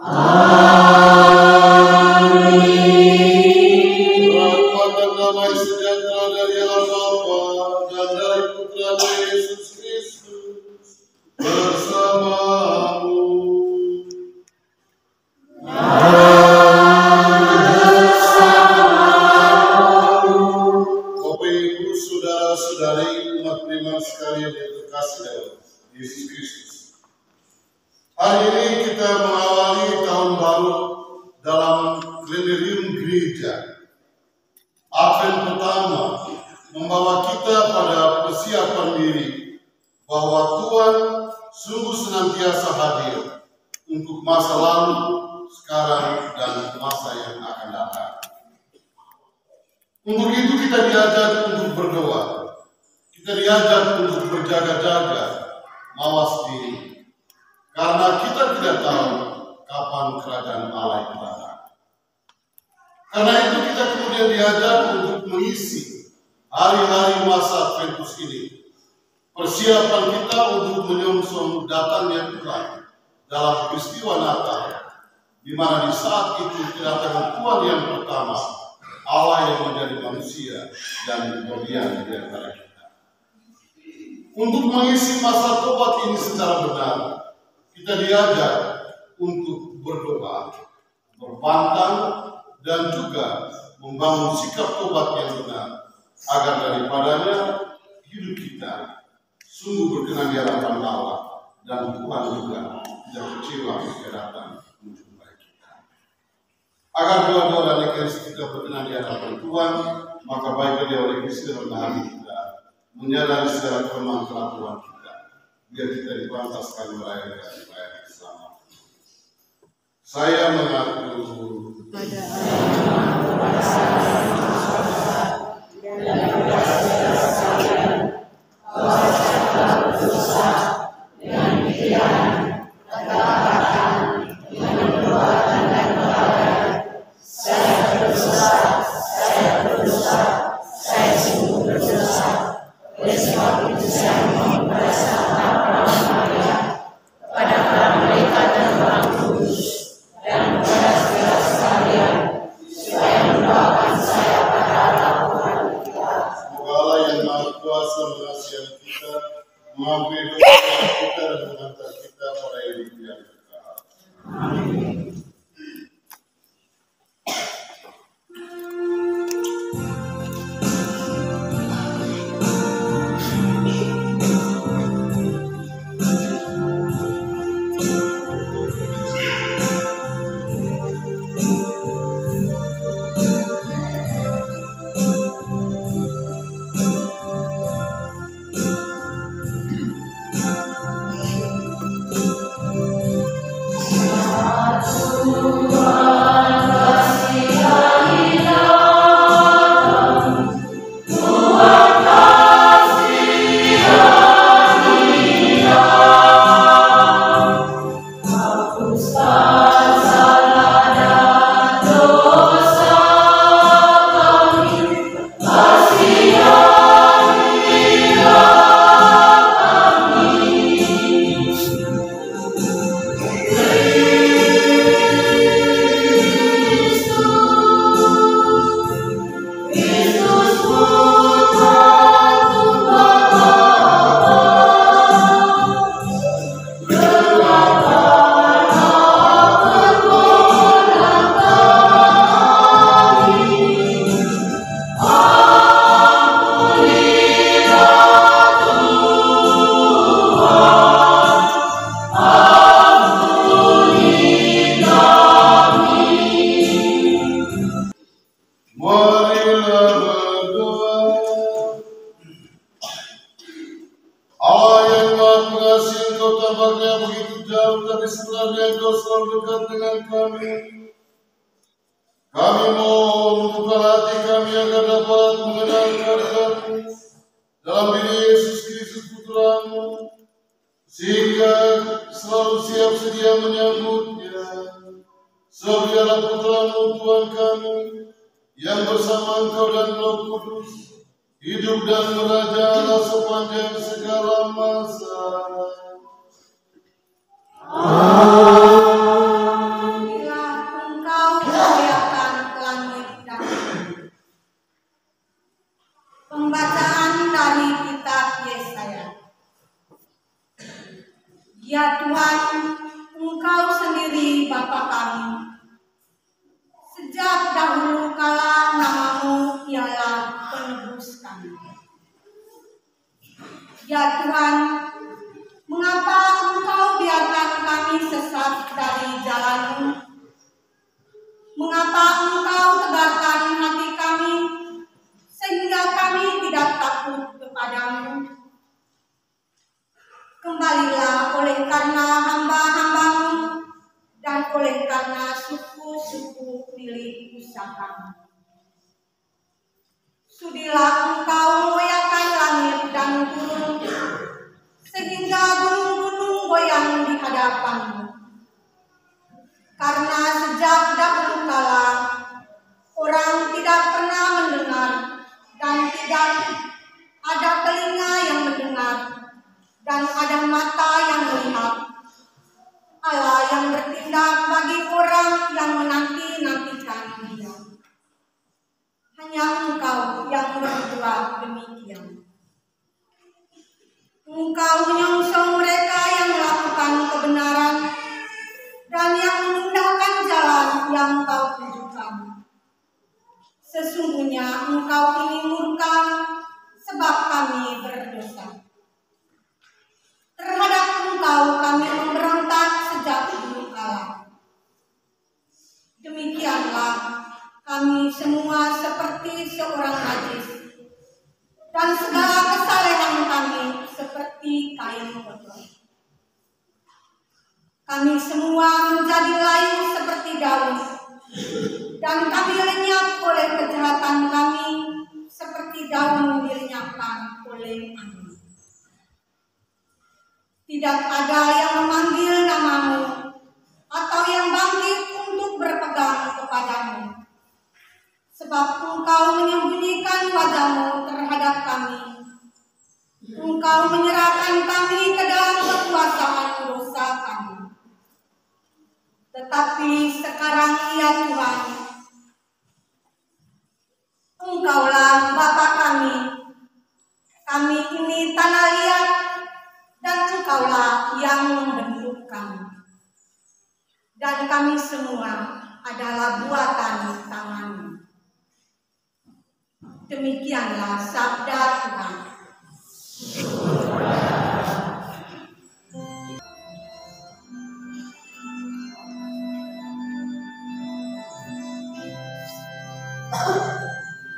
Rahmat dan damai sejahtera dari Allah Bapa dan dari Putra Yesus Kristus bersamamu. Bapak Ibu, saudara-saudari umat beriman sekalian yang terkasih dalam Yesus Kristus. Hari ini kita mengawali tahun baru dalam kalenderium gereja. Advent pertama membawa kita pada persiapan diri bahwa Tuhan sungguh senantiasa hadir untuk masa lalu, sekarang, dan masa yang akan datang. Untuk itu kita diajak untuk berdoa. Kita diajak untuk berjaga-jaga, mawas diri. Karena kita tidak tahu kapan kerajaan Allah itu datang. Karena itu kita kemudian diajak untuk mengisi hari-hari masa Adventus ini. Persiapan kita untuk menyongsong datangnya Tuhan dalam peristiwa Natal, di mana di saat itu kedatangan Tuhan yang pertama, Allah yang menjadi manusia dan berlian di antara kita. Untuk mengisi masa tobat ini secara benar, kita diajak untuk berdoa, berpantang, dan juga membangun sikap tobat yang benar, agar daripadanya hidup kita sungguh berkenan di hadapan Allah, dan Tuhan juga tidak kecewa jika datang menjumpai kita. Agar doa-doa dan ekaristi kita berkenan di hadapan Tuhan, maka baiklah dia oleh Kristus dalam hati kita, menyadari segala kelemahan kelakuan kita, biar kita dipantaskan merayakan ibadah bersama. Saya mengaku pada kami mohon buka hati kami agar dapat mengenal karya-Mu dalam diri Yesus Kristus Putra-Mu, sehingga selalu siap sedia menyambutnya. Sebab Dialah Putra-Mu, Tuhan kami, yang bersama Engkau dan Roh Kudus hidup dan merajalela sepanjang segala masa. Amin. Ya Tuhan, Engkau sendiri Bapa kami. Sejak dahulu kala nama-Mu ialah penebus kami. Ya Tuhan, mengapa Engkau biarkan kami sesat dari jalan-Mu? Mengapa Engkau tegarkan hati kami sehingga kami tidak takut kepadamu? Kembalilah oleh karena hamba-hamba-Mu dan oleh karena suku-suku milik usaha. Sudilah Engkau mengoyakkan langit dan turun, sehingga gunung-gunung goyang di hadapan-Mu. Karena sejak dahulu kala orang tidak pernah mendengar dan tidak ada telinga yang mendengar dan ada mata yang melihat Allah yang bertindak bagi orang yang menanti-nantikan Dia. Hanya Engkau yang berbuat demikian. Engkau menyongsong mereka yang melakukan kebenaran dan yang meninggalkan jalan yang Engkau tunjukkan. Sesungguhnya Engkau ini murka sebab kami berdosa. Terhadap Engkau kami memberontak sejak dulu kala. Demikianlah kami semua seperti seorang najis, dan segala kesalehan kami seperti kain kotor. Kami semua menjadi layu seperti daun, dan kami lenyap oleh kejahatan kami seperti daun dilenyapkan oleh angin. Tidak ada yang memanggil nama-Mu atau yang bangkit untuk berpegang kepadamu. Sebab Engkau menyembunyikan wajah-Mu terhadap kami. Engkau menyerahkan kami ke dalam kekuasaan dosa kami. Tetapi sekarang ya Tuhan, Engkaulah Bapa kami. Kami ini tanah liat, dan Engkaulah yang membentuk kami. Dan kami semua adalah buatan tangan-Mu. Demikianlah sabda Tuhan.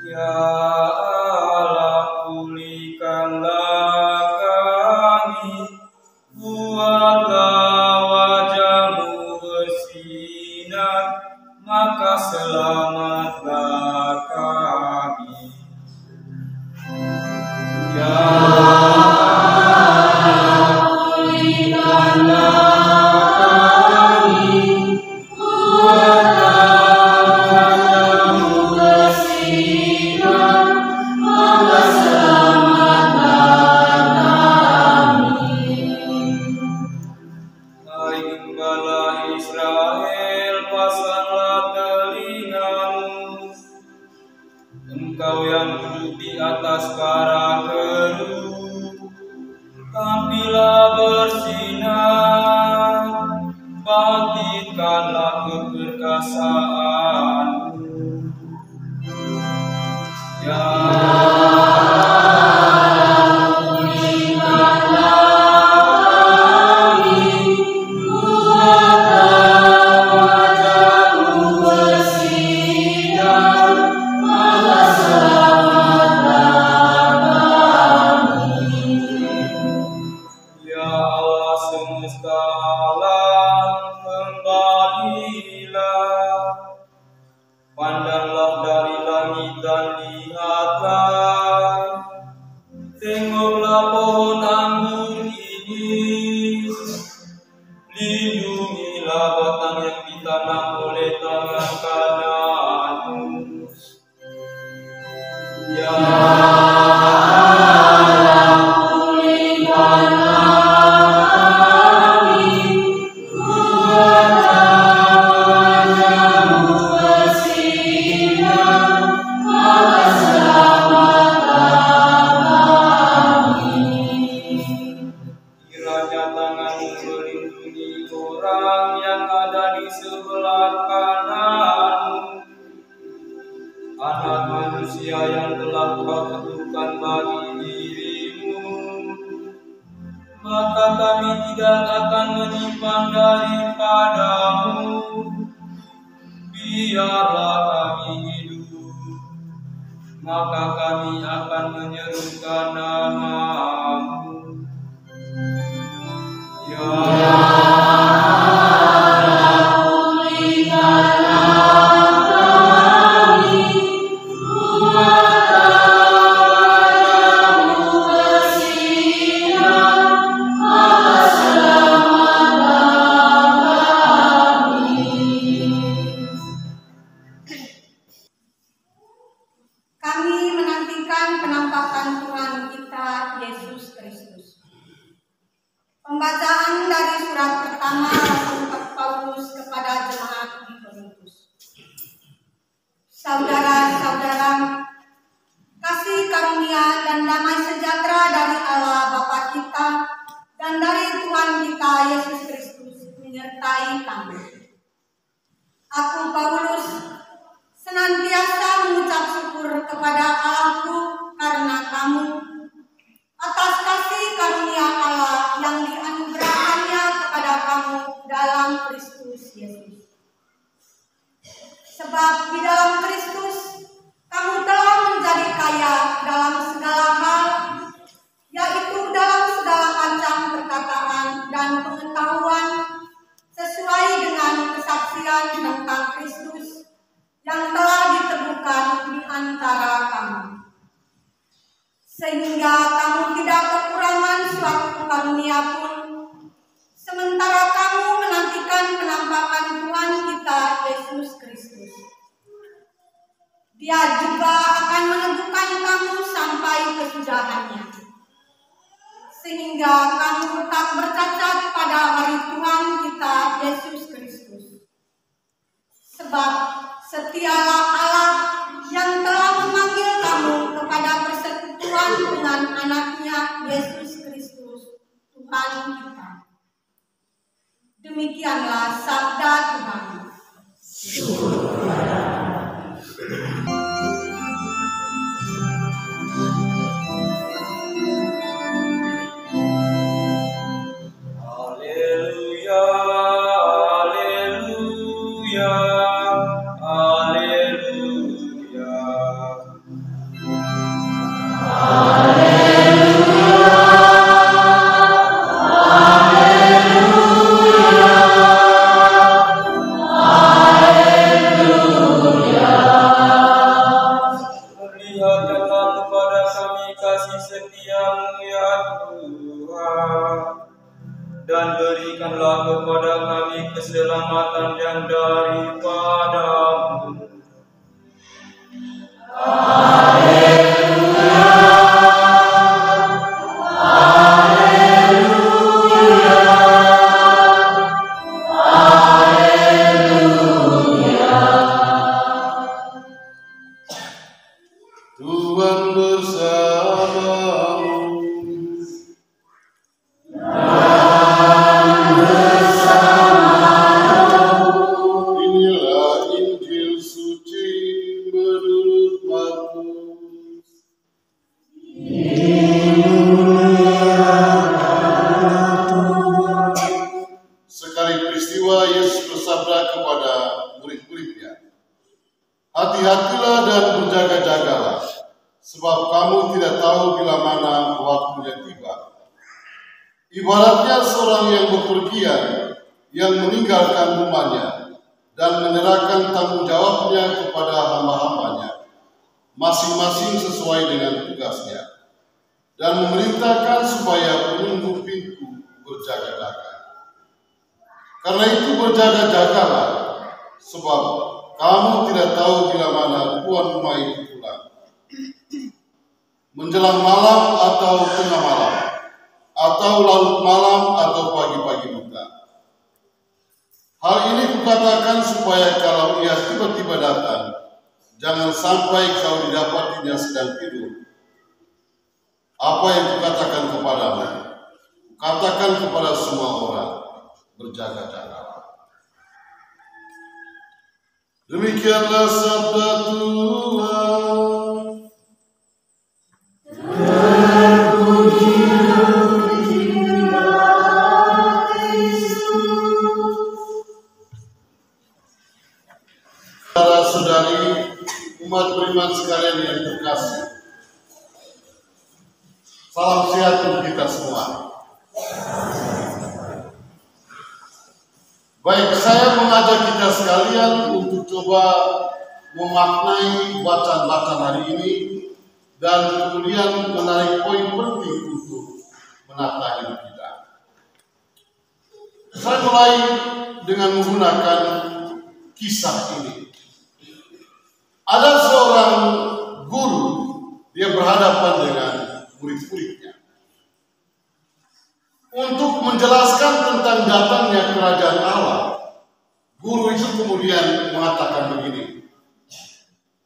Ya Allah, pulihkanlah kami, buatlah wajah-Mu bersinar, maka selamatlah kami. Ya Allah, pulihkanlah kami, buatlah Engkau yang duduk di atas para keruh, tampillah bersinar, bangkitkanlah keperkasaan-Mu. Ya pandanglah dari langit dan lihatlah, tengoklah pohon anggur ini, lindungilah batang yang ditanam oleh tangan kanan-Mu. Ya tangan-Mu sebelah kananmu. Anak manusia yang telah kau tentukan bagi dirimu, maka kami tidak akan menyimpan daripadamu. Biarlah kami hidup, maka kami akan menyerukan namamu. Kami menantikan penampakan Tuhan kita Yesus Kristus. Pembacaan dari surat pertama Rasul Paulus kepada jemaat di Korintus. Saudara-saudara, kasih karunia dan damai sejahtera dari Allah Bapa kita dan dari Tuhan kita Yesus Kristus menyertai kami. Aku Paulus senantiasa mengucap syukur kepada Allahku karena kamu atas kasih karunia Allah yang dianugerahkannya kepada kamu dalam Kristus Yesus. Sebab di dalam Kristus kamu telah menjadi kaya dalam segala hal, yaitu dalam segala macam perkataan dan pengetahuan sesuai dengan kesaksian tentang Kristus yang telah diteguhkan di antara kamu. Sehingga kamu tidak kekurangan suatu karunia pun, sementara kamu menantikan penampakan Tuhan kita Yesus Kristus. Dia juga akan meneguhkan kamu sampai kesudahannya, sehingga kamu tak bercacat pada hari Tuhan kita Yesus Kristus. Sebab setialah Allah yang telah memanggil kamu kepada persekutuan dengan anaknya Yesus Kristus, Tuhan kita. Demikianlah sabda Tuhan. Haleluya, haleluya, haleluya. Perlihatkanlah kepada kami kasih setiamu ya Tuhan, dan berikanlah kepada kami keselamatan yang daripadamu. Tuhan bersamamu. Inilah Injil suci menurut Markus. Sekali peristiwa Yesus bersabda kepada murid-muridnya, "Hati-hatilah dan berjaga-jagalah, sebab kamu tidak tahu bila mana waktunya tiba. Ibaratnya seorang yang bepergian, yang meninggalkan rumahnya dan menyerahkan tanggung jawabnya kepada hamba-hambanya, masing-masing sesuai dengan tugasnya, dan memerintahkan supaya penunggu pintu berjaga-jaga. Karena itu berjaga-jagalah, sebab kamu tidak tahu bila mana tuan rumah itu pulang, menjelang malam atau tengah malam, atau larut malam atau pagi-pagi buta. Hal ini kukatakan supaya kalau ia tiba-tiba datang, jangan sampai kau didapatinya sedang tidur. Apa yang kukatakan kepadamu, katakan kepada semua orang, berjaga-jagalah." Demikianlah sabda Tuhan. Saudara-saudari, umat beriman sekalian yang terkasih, salam sehat untuk kita semua. Baik, saya mengajak kita sekalian untuk coba memaknai bacaan-bacaan hari ini dan kemudian menarik poin penting untuk menata hidup kita. Saya mulai dengan menggunakan kisah ini. Ada seorang guru, dia berhadapan dengan murid-muridnya untuk menjelaskan tentang datangnya kerajaan Allah. Guru itu kemudian mengatakan begini,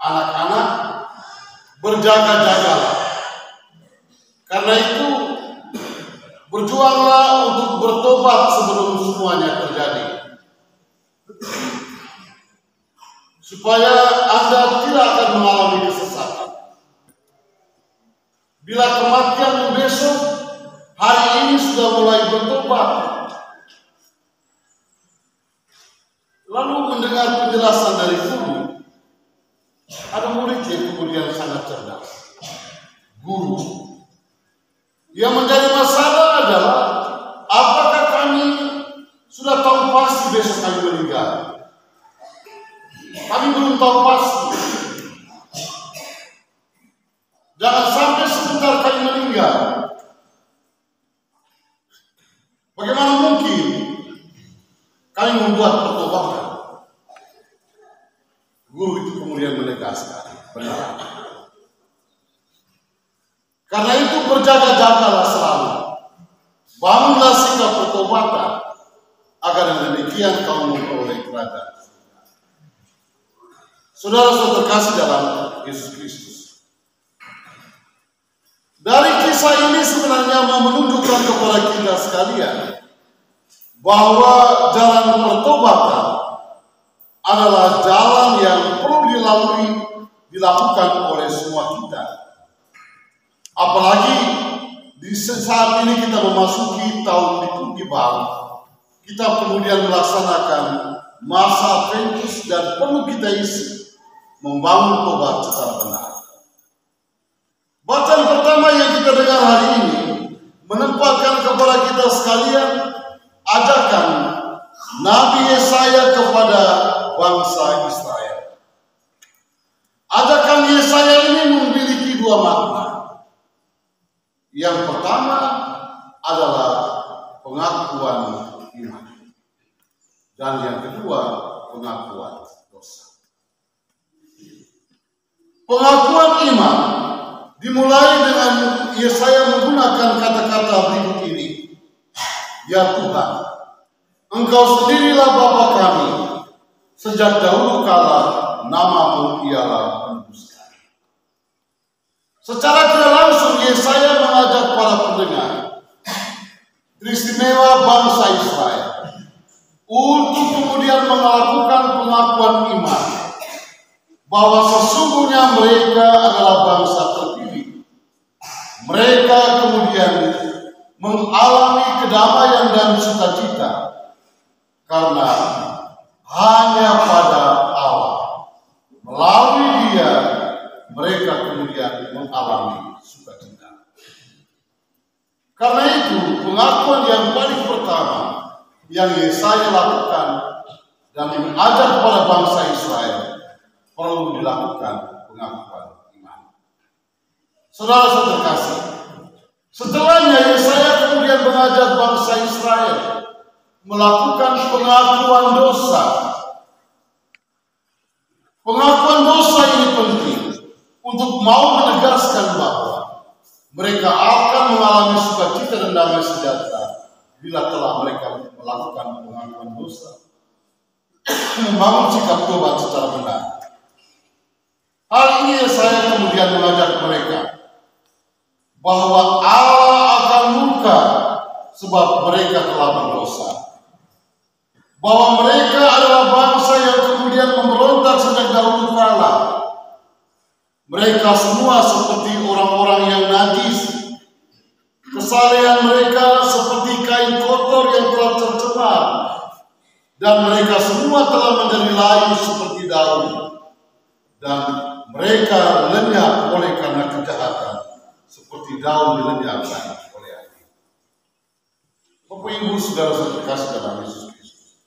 anak-anak, berjaga-jagalah. Karena itu, berjuanglah untuk bertobat sebelum semuanya terjadi, supaya Anda tidak akan mengalami kesesatan. Bila kematian besok, hari ini sudah mulai bertobat. Lalu mendengar penjelasan dari guru, ada murid yang kemudian sangat cerdas. Guru, yang menjadi masalah adalah apakah kami sudah tahu pasti besok kami meninggal? Kami belum tahu pasti. Jangan sampai sebentar kami meninggal. Bagaimana mungkin kami membuat pertobatan? Guru itu kemudian menegaskan, benar. Karena itu berjaga-jagalah selalu. Bangunlah sikap pertobatan, agar dengan demikian kamu memperoleh kerajaan. Saudara-saudara terkasih dalam Yesus Kristus. Dari kisah ini sebenarnya mau menunjukkan kepada kita sekalian bahwa jalan pertobatan adalah jalan yang perlu dilakukan oleh semua kita. Apalagi di saat ini kita memasuki tahun liturgi baru, kita kemudian melaksanakan masa Adventus dan perlu kita isi membangun tobat secara benar. Bacaan pertama yang kita dengar hari ini menempatkan kepada kita sekalian ajakan Nabi Yesaya kepada bangsa Israel. Ajakan Yesaya ini memiliki dua makna. Yang pertama adalah pengakuan iman, dan yang kedua pengakuan dosa. Pengakuan iman dimulai dengan Yesaya menggunakan kata-kata berikut ini. Ya Tuhan, Engkau sendirilah Bapa kami, sejak dahulu kala nama-Mu ialah penebuskan. Secara tidak langsung Yesaya mengajak para pendengar, teristimewa bangsa Israel, untuk kemudian melakukan pengakuan iman bahwa sesungguhnya mereka adalah bangsa terpilih. Mereka kemudian mengalami kedamaian dan sukacita karena hanya pada Allah, melalui Dia, mereka kemudian mengalami sukacita. Karena itu, pengakuan yang paling pertama yang Yesaya lakukan dan mengajak kepada bangsa Israel, perlu dilakukan pengakuan iman. Saudara-saudara terkasih, setelahnya Yesaya kemudian mengajak bangsa Israel melakukan pengakuan dosa. Pengakuan dosa ini penting untuk mau menegaskan bahwa mereka akan mengalami sukacita dan damai sejahtera bila telah mereka melakukan pengakuan dosa, membangun sikap tobat secara benar. Hal ini saya kemudian mengajak mereka bahwa Allah akan murka sebab mereka telah berdosa. Bahwa mereka adalah bangsa yang kemudian memberontak dan mereka semua telah menjadi layu seperti daun, dan mereka lenyap oleh karena kejahatan, seperti daun dilenyapkan oleh angin. Bapak Ibu Saudara terkasih dalam Yesus Kristus,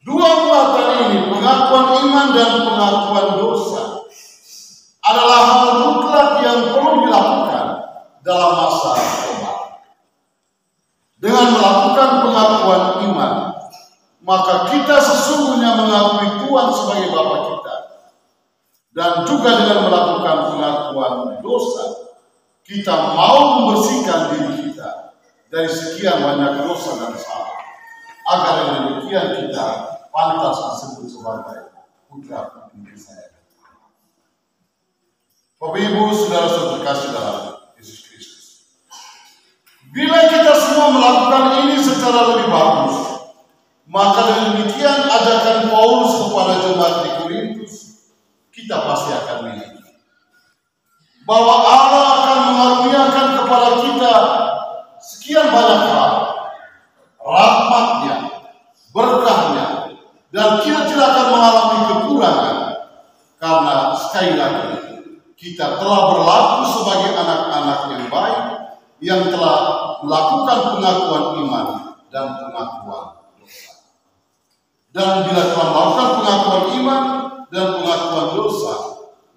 dua muatan ini, pengakuan iman dan pengakuan dosa, adalah hal mutlak yang perlu dilakukan dalam masa tobat. Dengan melakukan pengakuan iman, maka kita sesungguhnya mengakui Tuhan sebagai Bapa kita. Dan juga dengan melakukan pengakuan dosa, kita mau membersihkan diri kita dari sekian banyak dosa dan salah, agar dengan demikian kita pantas disebut sebagai putra-putri saya. Bapak Ibu Saudara terkasih dalam Yesus Kristus, bila kita semua melakukan ini secara lebih bagus, maka dengan demikian ajakan Paulus kepada jemaat di Korintus, kita pasti akan miliki bahwa Allah akan mengaruniakan kepada kita sekian banyak hal, rahmat-Nya, berkah-Nya, dan kita tidak akan mengalami kekurangan, karena sekali lagi kita telah berlaku sebagai anak-anak yang baik, yang telah melakukan pengakuan iman dan pengakuan dosa. Dan bila telah melakukan pengakuan iman dan pengakuan dosa,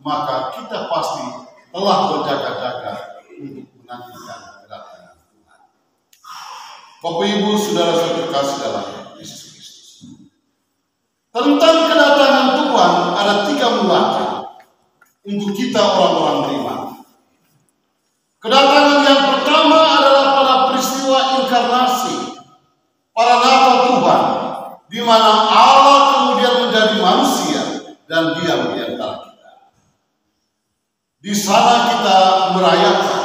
maka kita pasti telah berjaga-jaga untuk menantikan kedatangan Tuhan. Bapak Ibu Saudara terkasih dalam Yesus Kristus, tentang kedatangan Tuhan ada 3 mulanya untuk kita orang-orang beriman. Kedatangan yang pertama adalah pada peristiwa inkarnasi, pada Natal Tuhan, di mana Allah kemudian menjadi manusia dan diam di antara kita. Di sana kita merayakan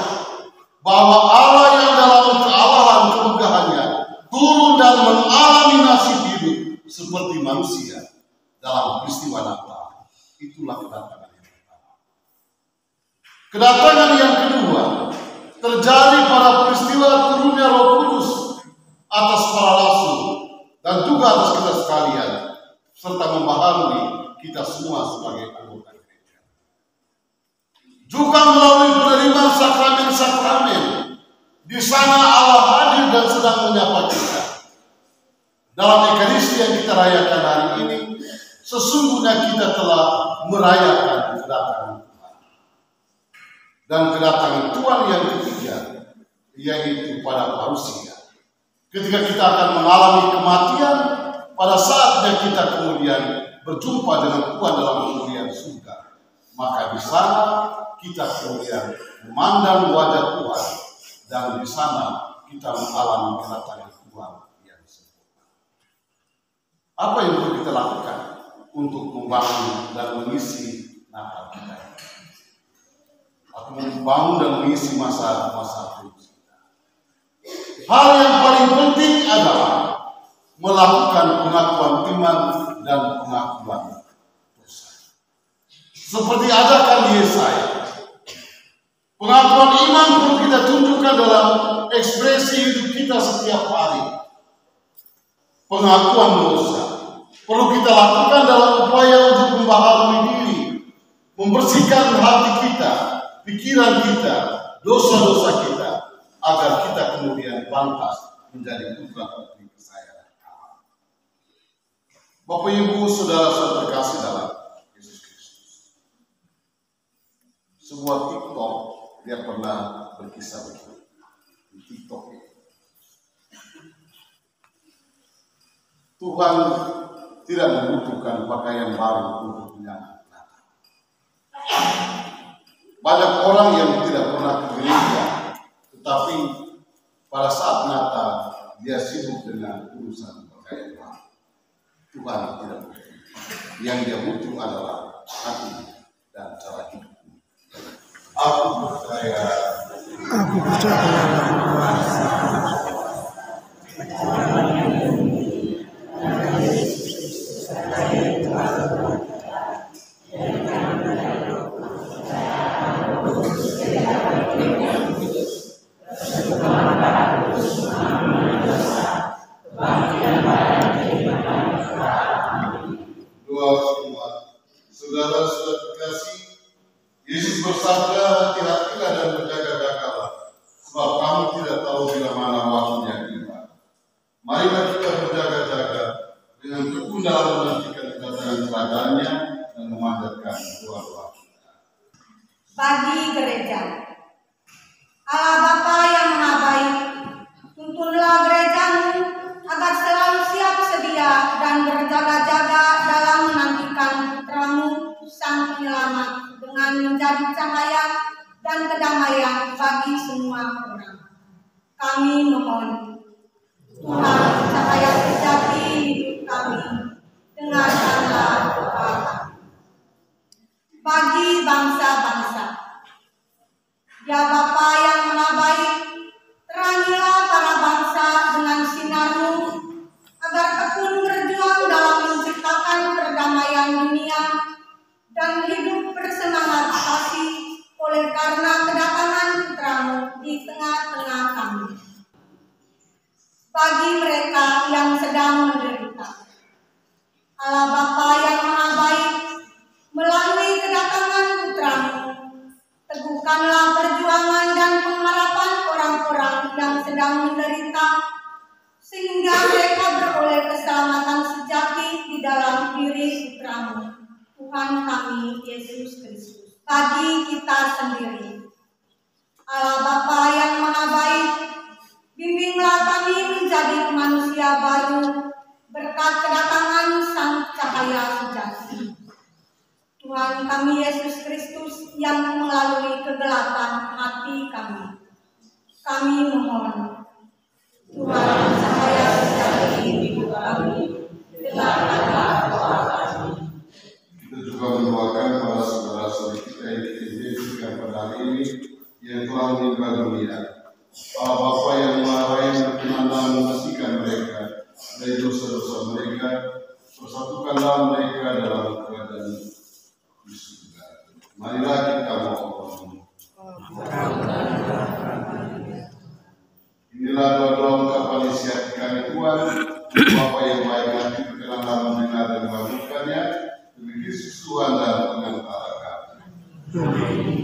bahwa Allah yang dalam kealahan kemegahannya turun dan mengalami nasib hidup seperti manusia dalam peristiwa Natal. Itulah kedatangan yang pertama. Kedatangan yang kedua terjadi pada peristiwa turunnya Roh Kudus atas para rasul dan juga atas kita sekalian, serta membaharui kita semua sebagai anggota gereja. Juga melalui penerimaan sakramen-sakramen, di sana Allah hadir dan sedang menyapa kita. Dalam Ekaristi yang kita rayakan hari ini, sesungguhnya kita telah merayakan kedatangan Tuhan. Dan kedatangan Tuhan yang ketiga, yaitu pada parusia. Ketika kita akan mengalami kematian, pada saatnya kita kemudian berjumpa dengan Tuhan dalam kemuliaan surga. Maka di sana kita kemudian memandang wajah Tuhan, dan di sana kita mengalami kedatangan Tuhan yang sempurna. Apa yang perlu kita lakukan untuk membangun dan mengisi Natal kita? Atau membangun dan mengisi masa-masa Kristus. Hal yang paling penting adalah melakukan pengakuan iman dan pengakuan dosa. Seperti ajakan Yesaya, pengakuan iman perlu kita tunjukkan dalam ekspresi hidup kita setiap hari. Pengakuan dosa perlu kita lakukan dalam upaya untuk membaharui diri, membersihkan hati kita, pikiran kita, dosa-dosa kita, agar kita kemudian pantas menjadi putra-putri kesayangan Allah. Bapak Ibu Saudara terkasih dalam Yesus Kristus, sebuah TikTok dia pernah berkisah begini di TikTok ini. Tuhan tidak membutuhkan pakaian baru untuk menyambut Natal. Banyak orang yang tidak pernah ke gereja, tetapi pada saat Natal dia sibuk dengan urusan pakaian baru. Tuhan tidak butuh. Yang dia butuh adalah hati dan cara hidup. Aku percaya. kita berjaga-jaga dengan tekun dalam menantikan kedatangan kerajaannya dan memanjatkan doa-doa. Bagi gereja, Allah Bapa yang Maha Baik, tuntunlah gerejamu agar selalu siap sedia dan berjaga-jaga dalam menantikan putramu Sang Penyelamat dengan menjadi cahaya dan kedamaian bagi semua orang. Kami mohon, Tuhan, cahaya sejati hidup kami, dengarkanlah doa kami. Bagi bangsa-bangsa, ya Bapa yang Maha Baik, terangilah para bangsa dengan sinar-Mu agar tekun berjuang dalam menciptakan perdamaian dunia dan hidup bersemangat kasih oleh karena kedatangan Putra-Mu di tengah-tengah kami. Bagi mereka yang sedang menderita, Allah Bapa yang Maha Baik, melalui kedatangan Putra-Mu, teguhkanlah perjuangan dan pengharapan orang-orang yang sedang menderita, sehingga mereka beroleh keselamatan sejati di dalam diri Putra-Mu, Tuhan kami Yesus Kristus. Bagi kita sendiri, Allah Bapa yang Maha Baik, bimbinglah kami menjadi manusia baru berkat kedatangan Sang Cahaya Sejati. Tuhan kami Yesus Kristus yang melalui kegelapan hati kami mohon, Tuhan cahaya sejati hidup kami, gelapkanlah doa kami. Kita juga mendoakan para saudara-saudari kita yang diizinkan pada hari ini yang telah meninggal dunia. Allah Bapa yang Maha Baik, berkenanlah membersihkan mereka dari dosa-dosa mereka, persatukanlah mereka dalam kerajaan di surga. Marilah kita mohon. Inilah doa-doa ungkapan isi hati kami Tuhan, Bapa yang baik hati, berkenanlah mendengar dan mengabulkannya demi Kristus Tuhan dan pengantara kami.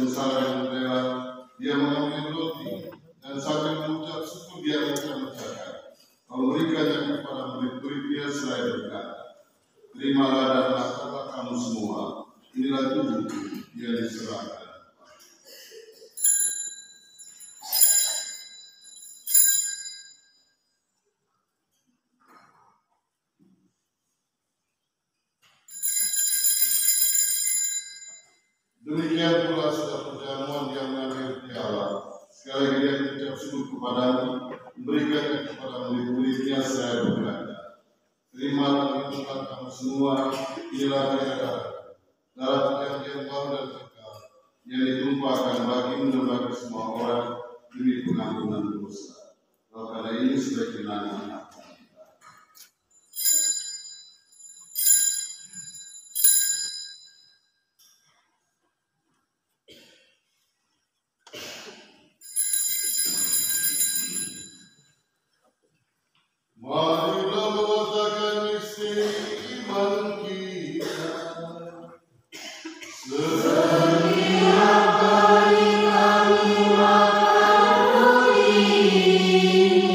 salah yang lewat, dia mengambil roti dan sambil mengucap syukur dia mengucapkan, memberikannya kepada murid-muridnya seraya berkata, terimalah dan makanlah kamu semua, inilah tubuhku yang diserahkan. Demikian pula sudah perjamuan yang mengambil piala. Sekali lagi dia mengucap syukur kepadamu, memberikannya kepada murid-muridnya seraya berkata, terimalah minumlah kamu semua, inilah darah perjanjian baru dan kekal, yang ditumpahkan bagimu dan bagi semua orang demi pengampunan dosa. Karena ini sudah kenangan. Marilah mengatakan misteri iman kita. Setiap kali kami makan ini dan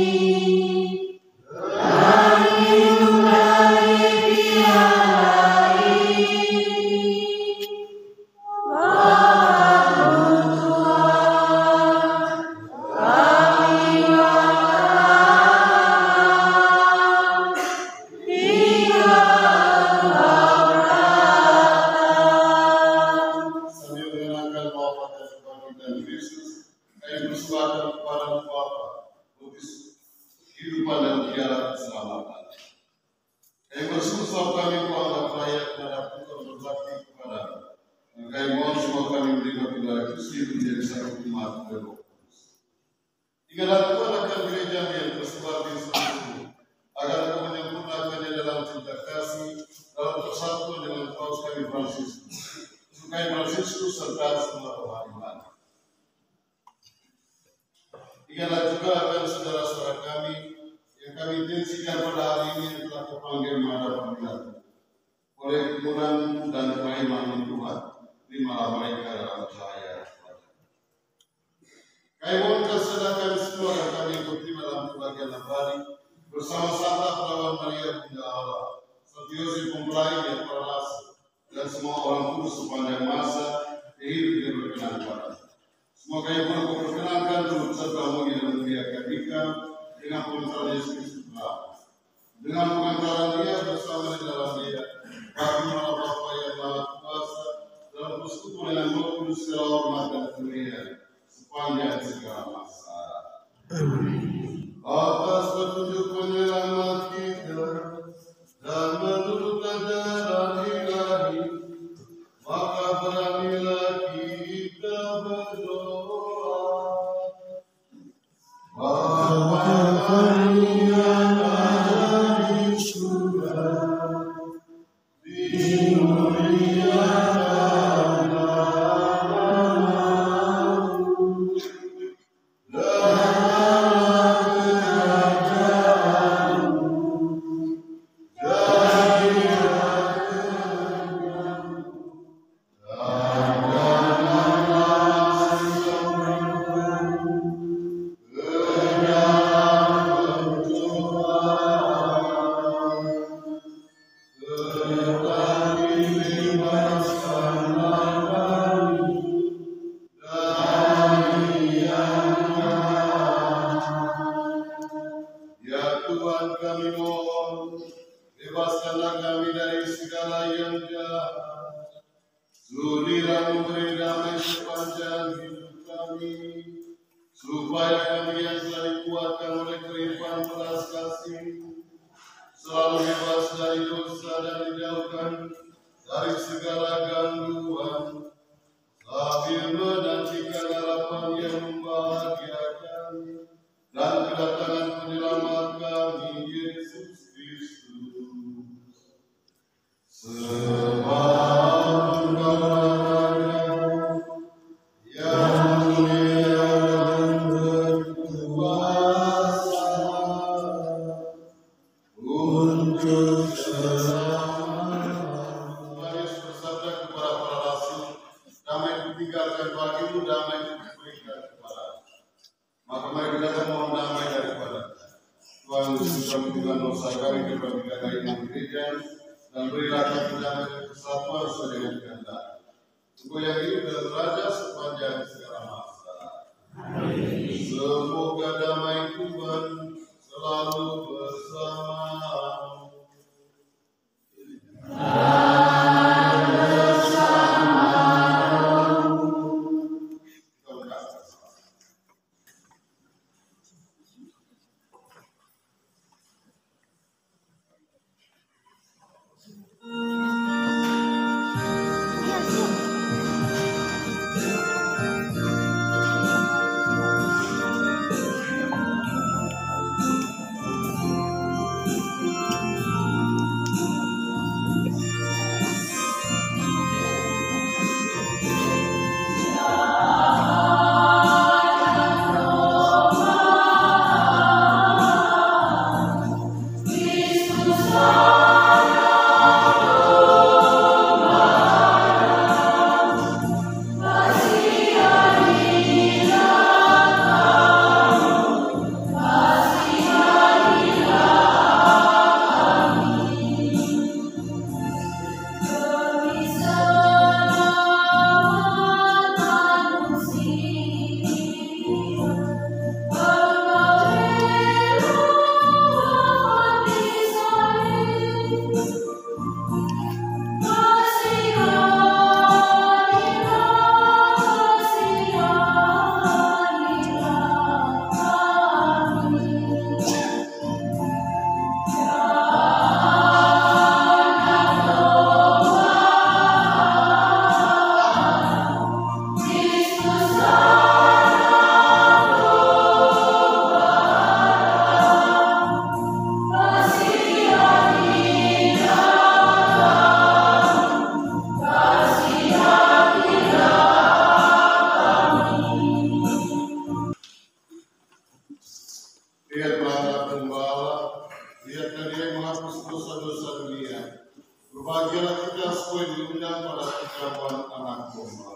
minum dari piala ini, Bapa Tuhan, kami kehidupan dan piala keselamatan. Kami bersyukur kami kuanggap layak terhadap Tuhan berbakti kepadamu. Kami mohon semua kami menerima kepada Kristus menjadi satu umat Roh Kudus. Ingatlah Tuhan akan gereja yang tersebar di seluruh agar Kau menyempurnakannya dalam cinta kasih, dalam persatuan dengan Paus kami Fransiskus, Sukai Fransiskus serta semua orang iman. Ingatlah juga akan saudara-saudara kami yang kami intensikan pada hari ini yang telah terpanggil menghadap panggilan oleh kemuliaan dan keimanan Tuhan. Terimalah mereka dalam cahaya wajah. Kami mohon kesedaran semua yang kami ikuti dalam kebahagiaan abadi bersama Santa Perawan Maria Bunda Allah, Santo Yosef Mempelai yang para rasul, dan semua orang kudus sepanjang masa yang hidup yang berkenan kepada. Semoga yang pernah perkenankan turut serta menguji dan memuliakan kita dengan pengantaran Yesus Kristus dengan pengantaran dia bersama di dalam dia bagi Allah Bapa yang Maha Kuasa dalam persekutuan dengan Roh Kudus segala hormat dan kemuliaan sepanjang segala masa. Atas petunjuk penyelamat kita dan menurut ajaran ilahi, maka beranilah kita berdoa. Bapa kami yang ada di surga, dimuliakan namamu, datanglah kerajaanmu, jadilah kehendakmu, dan janganlah sesamanya bebaskanlah kami dari segala yang jahat, sudilah memberi damai sepanjang hidup kami, supaya kami yang telah dikuatkan oleh kelimpahan belas kasih selalu bebas dari dosa dan dijauhkan dari segala gangguan, sambil menantikan harapan yang membahagiakan dan kedatangan penyelamat kami Yesus Kristus. Sebab Engkau Raja yang mulia dan berkuasa untuk selamanya. Tuhan Yesus bersabda kepada para rasul, damai kutinggalkan bagi diberikan kepada. Maka mari kita mohon damai daripada Tuhan sudah mengampuni dosa kami diberikan dengan gereja dan berilah kami damai dan kesatuan sesuai dengan kehendak. Engkau yang hidup dan raja sepanjang segala masa. Semoga damai Tuhan selalu bersamamu. Berbahagialah kita supaya diundang pada ucapan anak domba.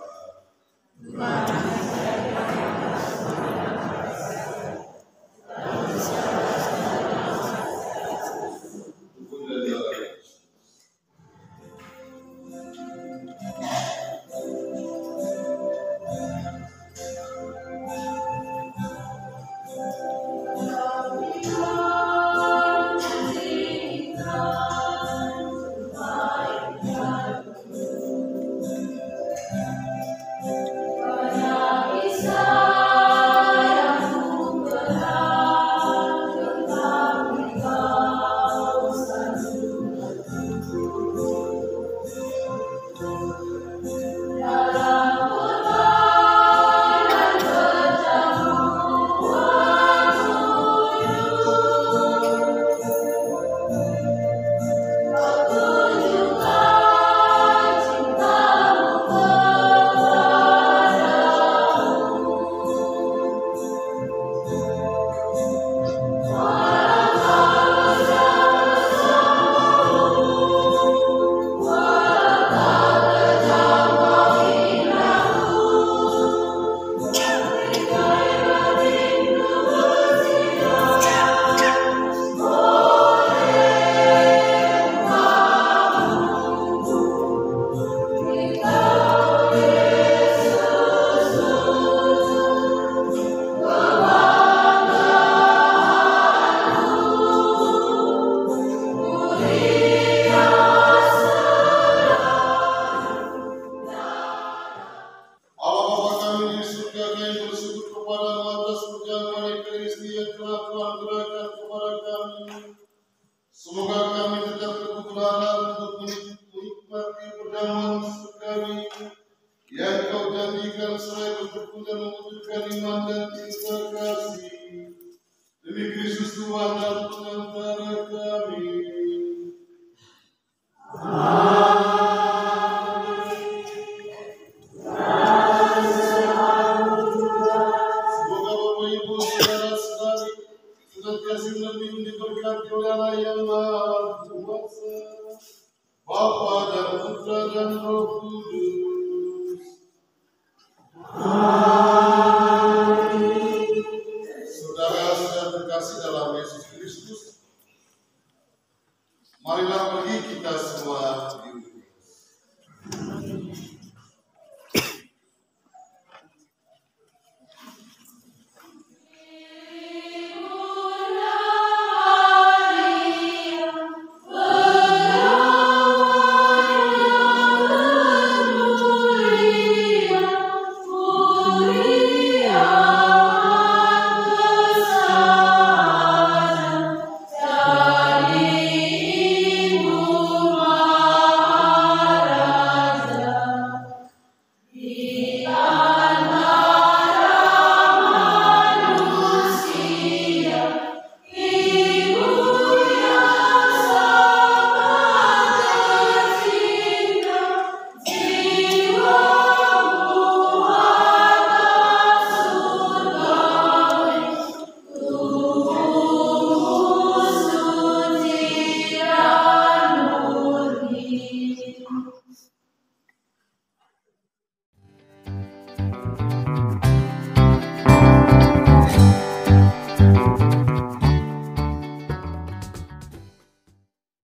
Semoga kami tetap berkebenaran untuk menikmati perjamuan kami yang Kau janjikan seraya bersyukur dan mewujudkan iman dan cinta kasih demi Kristus Tuhan dan pengantara kami. Semoga Bapak Ibu saudara-saudari senantiasa menerima diberkati oleh Allah yang Maha Kuasa, Bapa dan Putra dan Roh Kudus. Amin.